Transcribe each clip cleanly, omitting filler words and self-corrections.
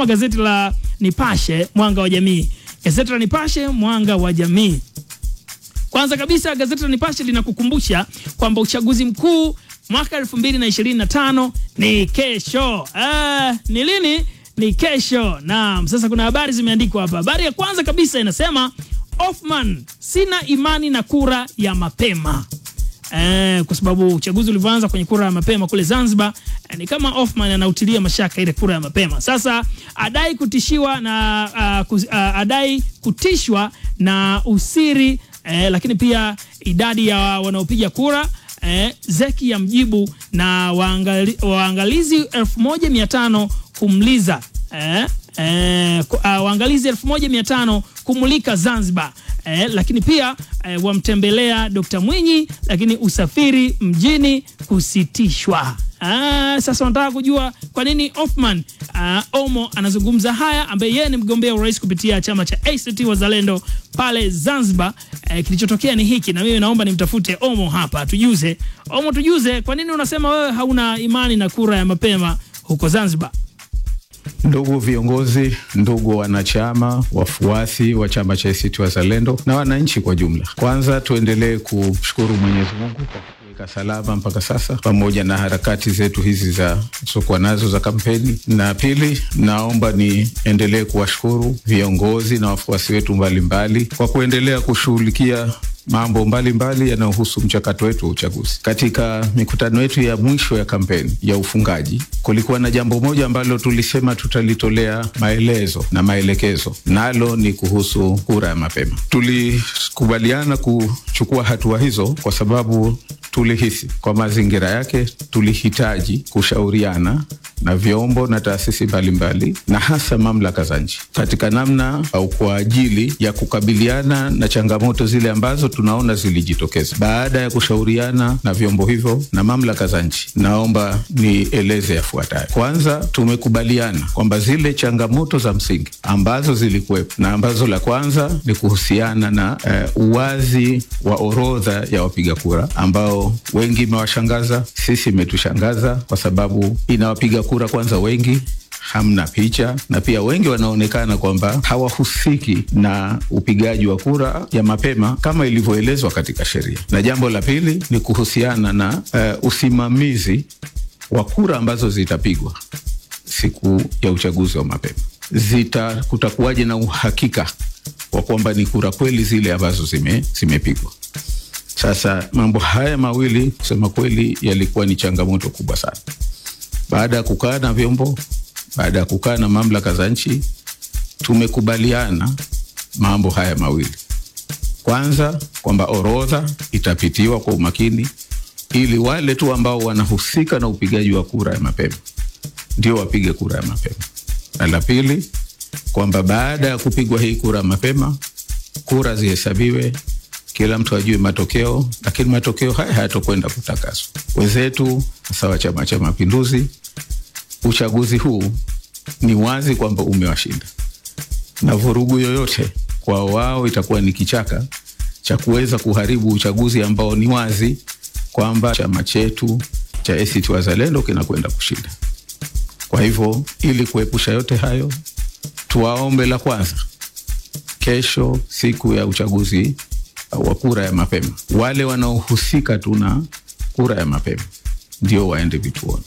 Soma gazeti la Nipashe Mwanga wa Jamii. Gazeti la Nipashe Mwanga wa Jamii. Kwanza kabisa gazeti la Nipashe linakukumbusha kwamba uchaguzi mkuu mwaka 2025 ni kesho. Ni lini? Ni kesho. Naam, sasa kuna habari zimeandikwa hapa. Habari ya kwanza kabisa inasema Othman, sina imani na kura ya mapema. Kwa sababu uchaguzi ulivyoanza kwenye kura ya mapema kule Zanzibar, ni kama Othman anautilia mashaka ile kura ya mapema. Sasa adai kutishwa na usiri, lakini pia idadi ya wanaopiga kura, Zeki ya mjibu na waangalizi 1500 kumliza, waangalizi 1500 kumulika Zanzibar. Lakini pia wamtembelea Dr. Mwinyi, lakini usafiri mjini kusitishwa. Sasa nataka kujua kwa nini Othman Omo anazungumza haya, ambaye yeye ni mgombea urais kupitia chama cha ACT Wazalendo pale Zanzibar. Kilichotokea ni hiki, na mimi naomba nimtafute Omo hapa tujuze. Omo, tujuze kwa nini unasema wewe hauna imani na kura ya mapema huko Zanzibar? Ndugu viongozi, ndugu wanachama, wafuasi wa chama cha ACT Wazalendo na wananchi kwa jumla, kwanza tuendelee kushukuru Mwenyezi Mungu kwa kuweka salama mpaka sasa, pamoja na harakati zetu hizi za sokuwa nazo za kampeni. Na pili, naomba niendelee kuwashukuru viongozi na wafuasi wetu mbalimbali kwa kuendelea kushughulikia mambo mbalimbali yanayohusu mchakato wetu wa uchaguzi. Katika mikutano yetu ya mwisho ya kampeni ya ufungaji, kulikuwa na jambo moja ambalo tulisema tutalitolea maelezo na maelekezo, nalo ni kuhusu kura ya mapema. Tulikubaliana kuchukua hatua hizo kwa sababu tulihisi kwa mazingira yake tulihitaji kushauriana na vyombo na taasisi mbalimbali na hasa mamlaka za nchi katika namna au kwa ajili ya kukabiliana na changamoto zile ambazo tunaona zilijitokeza. Baada ya kushauriana na vyombo hivyo na mamlaka za nchi, naomba nieleze yafuatayo. Kwanza, tumekubaliana kwamba zile changamoto za msingi ambazo zilikuwepo, na ambazo la kwanza ni kuhusiana na uwazi wa orodha ya wapiga kura, ambao wengi imewashangaza, sisi imetushangaza kwa sababu inawapiga kura kwanza wengi hamna picha, na pia wengi wanaonekana kwamba hawahusiki na upigaji wa kura ya mapema kama ilivyoelezwa katika sheria. Na jambo la pili ni kuhusiana na usimamizi wa kura ambazo zitapigwa siku ya uchaguzi wa mapema. Kutakuwaje na uhakika wa kwamba ni kura kweli zile ambazo zimepigwa? Sasa mambo haya mawili kusema kweli yalikuwa ni changamoto kubwa sana. Baada ya kukaa na vyombo, baada ya kukaa na mamlaka za nchi, tumekubaliana mambo haya mawili. Kwanza, kwamba orodha itapitiwa kwa umakini ili wale tu ambao wanahusika na upigaji wa kura ya mapema ndio wapige kura ya mapema. Na la pili, kwamba baada ya kupigwa hii kura ya mapema, kura zihesabiwe, kila mtu ajue matokeo, lakini matokeo haya hayatokwenda kutakaswa. Wenzetu hasa wa Chama cha Mapinduzi, uchaguzi huu ni wazi kwamba umewashinda, na vurugu yoyote kwa wao itakuwa ni kichaka cha kuweza kuharibu uchaguzi ambao ni wazi kwamba chama chetu cha ACT Wazalendo kinakwenda kushinda. Kwa hivyo, ili kuepusha yote hayo, tuwaombe la kwanza, kesho siku ya uchaguzi wa kura ya mapema, wale wanaohusika tu na kura ya mapema ndio waende vituoni.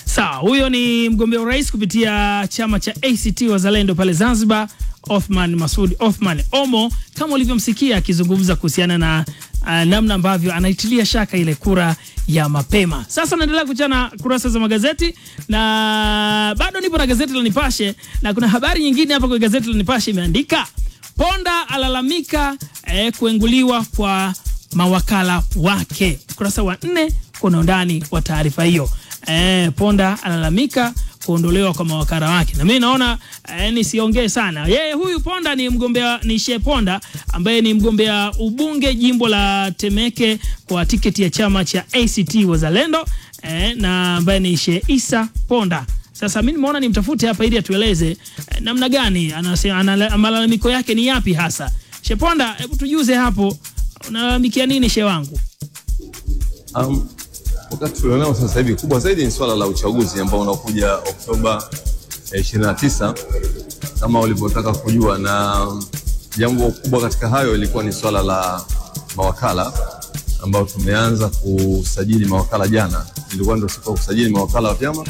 Sawa, huyo ni mgombea urais kupitia chama cha ACT Wazalendo pale Zanzibar, Othman Masoud Othman Omo, kama ulivyomsikia akizungumza kuhusiana na namna ambavyo anaitilia shaka ile kura ya mapema. Sasa naendelea kuchana kurasa za magazeti, na bado nipo na gazeti la Nipashe, na kuna habari nyingine hapa kwa gazeti la Nipashe imeandika Ponda alalamika kuenguliwa kwa mawakala wake. Ukurasa wa 4 kuna undani wa taarifa hiyo. Ponda alalamika kuondolewa kwa mawakala wake. Na mimi naona nisiongee sana. Yeye huyu Ponda ni mgombea, ni Sheikh Ponda ambaye ni mgombea ubunge jimbo la Temeke kwa tiketi ya chama cha ACT Wazalendo, na ambaye ni Sheikh Isa Ponda. Sasa mimi nimeona nimtafute hapa ili atueleze namna gani anasema malalamiko yake ni yapi hasa. Sheikh Ponda, hebu tujuze hapo unalalamikia nini shehe wangu? Wakati tulionao sasa hivi kubwa zaidi ni swala la uchaguzi ambao unakuja Oktoba 29 kama ulivyotaka kujua, na jambo kubwa katika hayo ilikuwa ni swala la mawakala ambao tumeanza kusajili mawakala jana. Ilikuwa ndio siku ya kusajili mawakala wa vyama,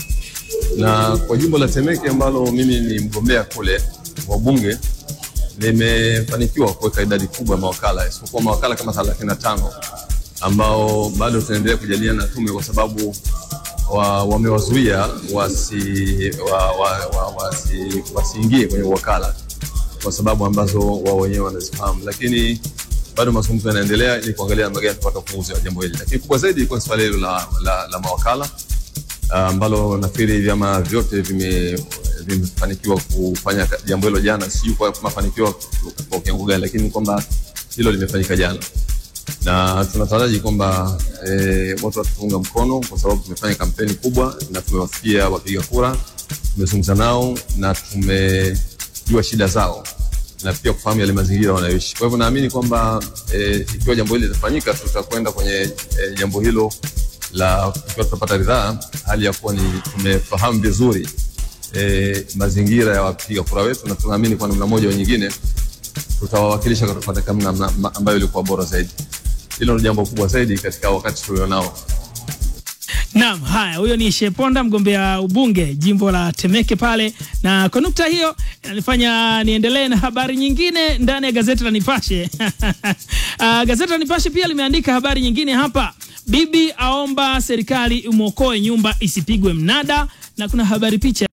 na kwa jimbo la Temeke ambalo mimi ni mgombea kule wa bunge nimefanikiwa kuweka idadi kubwa ya mawakala, isipokuwa mawakala kama 35 ambao bado tunaendelea kujadiliana na tume kwa sababu wamewazuia wasiingie kwenye wakala kwa sababu ambazo wao wenyewe wanazifahamu, lakini bado mazungumzo yanaendelea ili kuangalia namna gani tupata ufunguzi wa jambo hili. Lakini kubwa zaidi ilikuwa swala hilo la mawakala ambalo nafikiri vyama vyote vimefanikiwa kufanya jambo hilo jana. Sijui kwa mafanikio kwa kiwango gani, lakini kwamba hilo limefanyika jana, na tunataraji kwamba watu wataunga mkono kwa sababu tumefanya kampeni kubwa na tumewafikia wapiga kura, tumezungumza nao na tumejua shida zao na pia kufahamu yale mazingira wanayoishi. Kwa hivyo naamini kwamba ikiwa jambo hili litafanyika, tutakwenda kwenye jambo hilo la ikiwa tutapata ridhaa, hali ya kuwa ni tumefahamu vizuri mazingira ya wapiga kura wetu, na tunaamini kwa namna moja au nyingine tutawawakilisha katika namna ambayo ilikuwa bora zaidi. Hilo ni jambo kubwa zaidi katika wakati tulionao. Naam, haya, huyo ni Sheponda, mgombea ubunge jimbo la Temeke pale, na kwa nukta hiyo inanifanya niendelee na habari nyingine ndani ya gazeti la Nipashe. Gazeti la Nipashe pia limeandika habari nyingine hapa. Bibi aomba serikali imokoe nyumba isipigwe mnada, na kuna habari picha